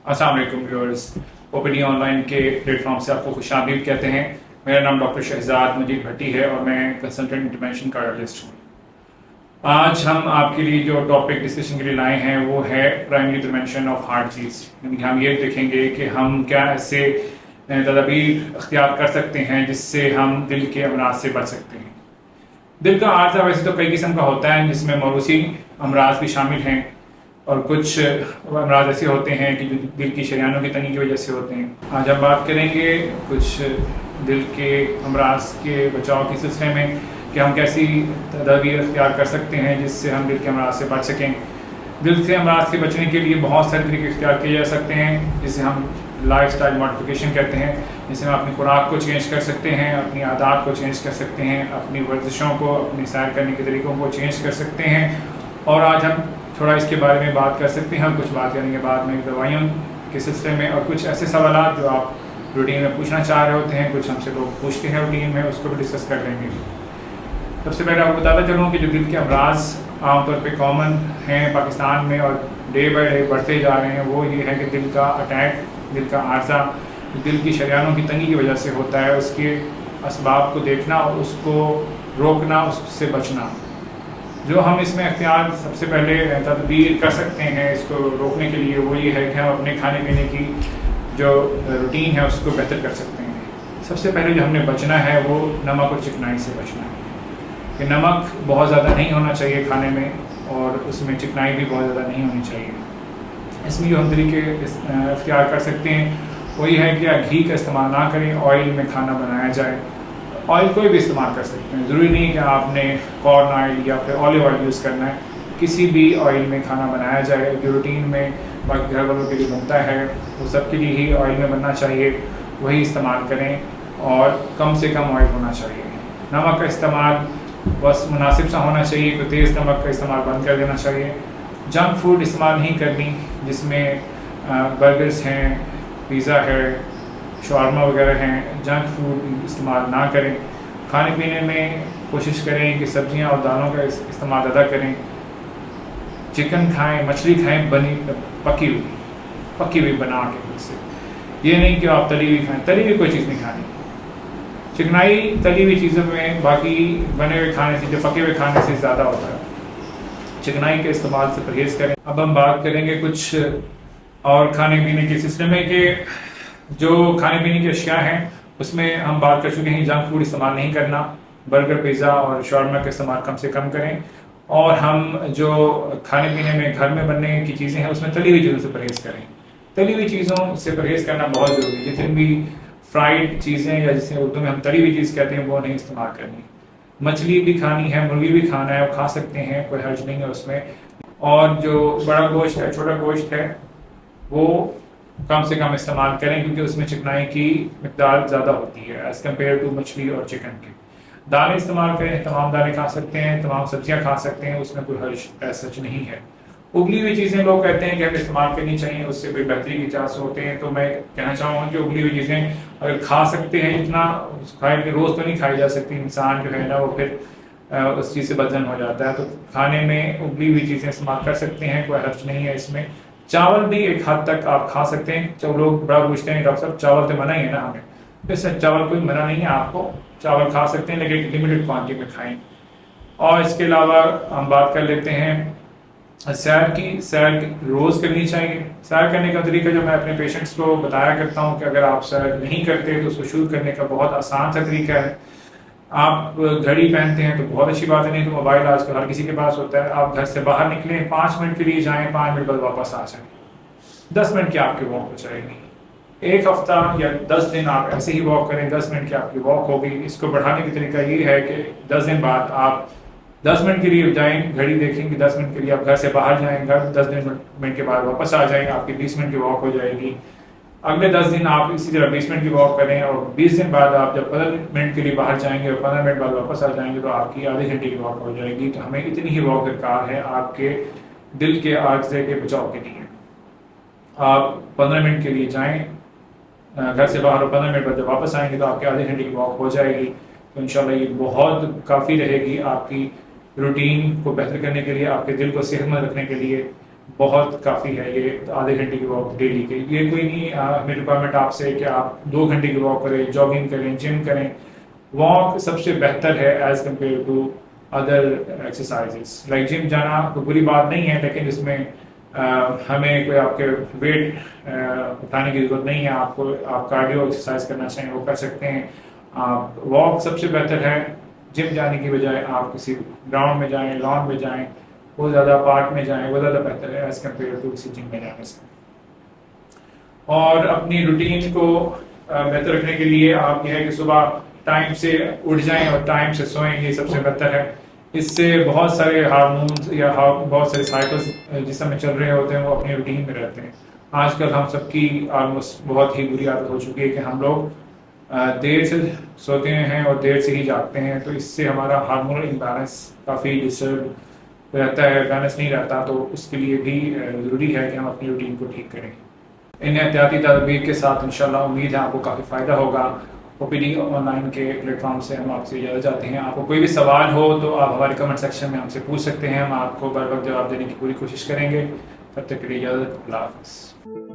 अस्सलाम वालेकुम viewers, OPD online के प्लेटफॉर्म से आपको खुशामदीद कहते हैं। मेरा नाम डॉक्टर शहजाद मजीद भट्टी है और मैं कंसल्टेंट इंटरवेंशन कार्डियोलॉजिस्ट हूँ। आज हम आपके लिए जो टॉपिक डिस्कशन के लिए लाए हैं वो है primary prevention of heart disease. यानी हम ये देखेंगे कि हम क्या ऐसे तदाबीर अख्तियार कर सकते हैं जिससे हम दिल के अमराज से बच सकते हैं। दिल का आर्जा वैसे तो कई किस्म का होता है, जिसमें मौरूसी अमराज भी शामिल हैं और कुछ अमराज ऐसे होते हैं कि जो दिल की शरीयानों की तंगी की वजह से होते हैं। आज हम बात करेंगे कुछ दिल के अमराज के बचाव के सिलसिले में कि हम कैसी तदाबीर अख्तियार कर सकते हैं जिससे हम दिल के अमराज से बच सकें। दिल से अमराज से बचने के लिए बहुत सारे तरीके इख्तियार किए जा सकते हैं, जिसे हम लाइफ स्टाइल मॉडिफिकेशन कहते हैं। जिससे हम अपनी खुराक को चेंज कर सकते हैं, अपनी आदत को चेंज कर सकते हैं, अपनी वर्जिशों को, अपनी सैर करने के तरीक़ों को चेंज कर सकते हैं। और आज हम थोड़ा इसके बारे में बात कर सकते हैं। कुछ बात करने के बाद में दवाइयों के सिलसिले में और कुछ ऐसे सवाल जो आप रूटीन में पूछना चाह रहे होते हैं, कुछ हमसे लोग पूछते हैं रूटीन में, उसको भी डिस्कस कर लेंगे। सबसे पहले आपको बताता चलूँ कि जो दिल के अमराज आमतौर पे कॉमन हैं पाकिस्तान में और डे बाई डे बढ़ते जा रहे हैं, वो ये है कि दिल का अटैक, दिल का आर्जा दिल की शरीयानों की तंगी की वजह से होता है। उसके असबाब को देखना और उसको रोकना, उससे बचना। जो हम इसमें अख्तियार सबसे पहले तदबीर कर सकते हैं इसको रोकने के लिए, वो ये है कि हम अपने खाने पीने की जो रूटीन है उसको बेहतर कर सकते हैं। सबसे पहले जो हमने बचना है वो नमक और चिकनाई से बचना है कि नमक बहुत ज़्यादा नहीं होना चाहिए खाने में और उसमें चिकनाई भी बहुत ज़्यादा नहीं होनी चाहिए। इसमें जो हम तरीके अख्तियार कर सकते हैं वो ये है कि घी का इस्तेमाल ना करें, ऑयल में खाना बनाया जाए। ऑयल कोई भी इस्तेमाल कर सकते हैं, ज़रूरी नहीं कि आपने कॉर्न ऑयल या फिर ऑलिव ऑयल यूज़ करना है। किसी भी ऑयल में खाना बनाया जाए जो रूटीन में बाकी घर वालों के लिए बनता है वो सब के लिए ही ऑयल में बनना चाहिए, वही इस्तेमाल करें और कम से कम ऑयल होना चाहिए। नमक का इस्तेमाल बस मुनासिब सा होना चाहिए, कोई तेज़ नमक का इस्तेमाल बंद कर देना चाहिए। जंक फूड इस्तेमाल नहीं करनी, जिसमें बर्गर्स हैं, पिज़्ज़ा है, शवारमा वगैरह हैं। जंक फूड इस्तेमाल ना करें। खाने पीने में कोशिश करें कि सब्जियां और दालों का इस्तेमाल ज़्यादा करें। चिकन खाएं, मछली खाएं पकी हुई बना के खुद से। ये नहीं कि आप तली हुई खाएं, तली हुई कोई चीज़ नहीं खानी। चिकनाई तली हुई चीज़ों में बाकी बने हुए खाने से, जो पके हुए खाने से ज़्यादा होता है। चिकनाई के इस्तेमाल से परहेज़ करें। अब हम बात करेंगे कुछ और खाने पीने के सिलसिले में कि जो खाने पीने की अशिया हैं उसमें हम बात कर चुके हैं। जंक फूड इस्तेमाल नहीं करना, बर्गर, पिज़्ज़ा और शवारमा का इस्तेमाल कम से कम करें। और हम जो खाने पीने में घर में बनने की चीज़ें हैं उसमें तली हुई चीज़ों से परहेज़ करें। तली हुई चीज़ों से परहेज़ करना बहुत ज़रूरी है। जितनी भी फ्राइड चीज़ें या जिसे उर्दू में हम तली हुई चीज़ कहते हैं वो नहीं इस्तेमाल करनी। मछली भी खानी है, मुर्गी भी खाना है, वो खा सकते हैं, कोई हर्ज नहीं है उसमें। और जो बड़ा गोश्त है, छोटा गोश्त है, वो कम से कम इस्तेमाल करें क्योंकि उसमें चिकनाई की मिकदार ज़्यादा होती है एज़ कम्पेयर टू मछली और चिकन के। दालें इस्तेमाल करें, तमाम दालें खा सकते हैं, तमाम सब्जियां खा सकते हैं, उसमें कोई हर्ज सच नहीं है। उबली हुई चीज़ें लोग कहते हैं कि हमें इस्तेमाल करनी चाहिए, उससे कोई बेहतरी के चांस होते हैं। तो मैं कहना चाहूँगा कि उबली हुई चीज़ें अगर खा सकते हैं, इतना खाए, रोज़ तो नहीं खाई जा सकती। इंसान जो है ना वो फिर उस चीज़ से बदहज़म हो जाता है। तो खाने में उबली हुई चीज़ें इस्तेमाल कर सकते हैं, कोई हर्ज नहीं है इसमें। चावल भी एक हद तक आप खा सकते हैं। जब लोग बड़ा पूछते हैं डॉक्टर साहब चावल तो मना ही है ना हमें, तो इससे चावल कोई मना नहीं है, आपको चावल खा सकते हैं लेकिन लिमिटेड क्वांटिटी में खाएं। और इसके अलावा हम बात कर लेते हैं सैर की। सैर रोज़ करनी चाहिए। सैर करने का तरीका जो मैं अपने पेशेंट्स को बताया करता हूँ कि अगर आप सैर नहीं करते तो उसको शुरू करने का बहुत आसान सा तरीका है। आप घड़ी पहनते हैं तो बहुत अच्छी बात है, नहीं तो मोबाइल आजकल हर किसी के पास होता है। आप घर से बाहर निकलें, 5 मिनट के लिए जाएं, 5 मिनट बाद वापस आ जाएं। 10 मिनट की आपकी वॉक हो जाएगी। एक हफ्ता या 10 दिन आप ऐसे ही वॉक करें, 10 मिनट की आपकी वॉक होगी। इसको बढ़ाने का तरीका ये है कि 10 दिन बाद आप 10 मिनट के लिए जाएं, घड़ी देखेंगे 10 मिनट के लिए आप घर से बाहर जाएं, घर 10 मिनट के बाद वापस आ जाएं, आपकी 20 मिनट की वॉक हो जाएगी। अगले 10 दिन आप इसी तरह 20 मिनट की वॉक करें और 20 दिन बाद आप जब 15 मिनट के लिए बाहर जाएंगे और 15 मिनट बाद वापस आ जाएंगे तो आपकी आधे घंटे की वॉक हो जाएगी। तो हमें इतनी ही वॉक दरकार है आपके दिल के आर्जे के बचाव के लिए। आप 15 मिनट के लिए जाएं घर से बाहर और 15 मिनट बाद जब वापस आएंगे तो आपके आधे घंटे की वॉक हो जाएगी। तो इंशाल्लाह ये बहुत काफ़ी रहेगी आपकी रूटीन को बेहतर करने के लिए, आपके दिल को सेहतमंद रखने के लिए। بہت کافی ہے یہ آدھے گھنٹے کی واک ڈیلی کے. یہ کوئی نہیں ہمیں ریکوائرمنٹ آپ سے کہ آپ 2 گھنٹے کی واک کریں, جاگنگ کریں, جم کریں. واک سب سے بہتر ہے as compare to other exercises. Like gym جانا کوئی بری بات نہیں ہے, لیکن اس میں ہمیں کوئی آپ کے ویٹ اٹھانے کی ضرورت نہیں ہے. آپ کارڈیو ایکسرسائز کرنا چاہیں وہ کر سکتے ہیں. واک سب سے بہتر ہے جم جانے کی بجائے. آپ کسی گراؤنڈ میں جائیں, لان میں جائیں, وہ زیادہ پارک میں جائیں, وہ زیادہ بہتر ہے ایز کمپیئر ٹو کسی جم میں جانے سے. اور اپنی روٹین کو بہتر رکھنے کے لیے آپ یہ ہے کہ صبح ٹائم سے اٹھ جائیں اور ٹائم سے سوئیں, یہ سب سے بہتر ہے. اس سے بہت سارے ہارمونز یا بہت سارے سائیکلز جسم میں چل رہے ہوتے ہیں وہ اپنی روٹین میں رہتے ہیں. آج کل ہم سب کی آلموسٹ بہت ہی بری عادت ہو چکی ہے کہ ہم لوگ دیر سے سوتے ہیں اور دیر سے ہی جاگتے ہیں, تو اس سے ہمارا ہارمونل امبیلنس کافی ڈسٹرب رہتا ہے, بیلنس نہیں رہتا. تو اس کے لیے بھی ضروری ہے کہ ہم اپنی روٹین کو ٹھیک کریں. ان احتیاطی تدابیر کے ساتھ انشاءاللہ امید ہے آپ کو کافی فائدہ ہوگا. او پی ڈی آن لائن کے پلیٹ فارم سے ہم آپ سے اجازت چاہتے ہیں. آپ کو کوئی بھی سوال ہو تو آپ ہمارے کمنٹ سیکشن میں ہم سے پوچھ سکتے ہیں, ہم آپ کو بر وقت جواب دینے کی پوری کوشش کریں گے. تب تک کے لیے اجازت, اللہ حافظ.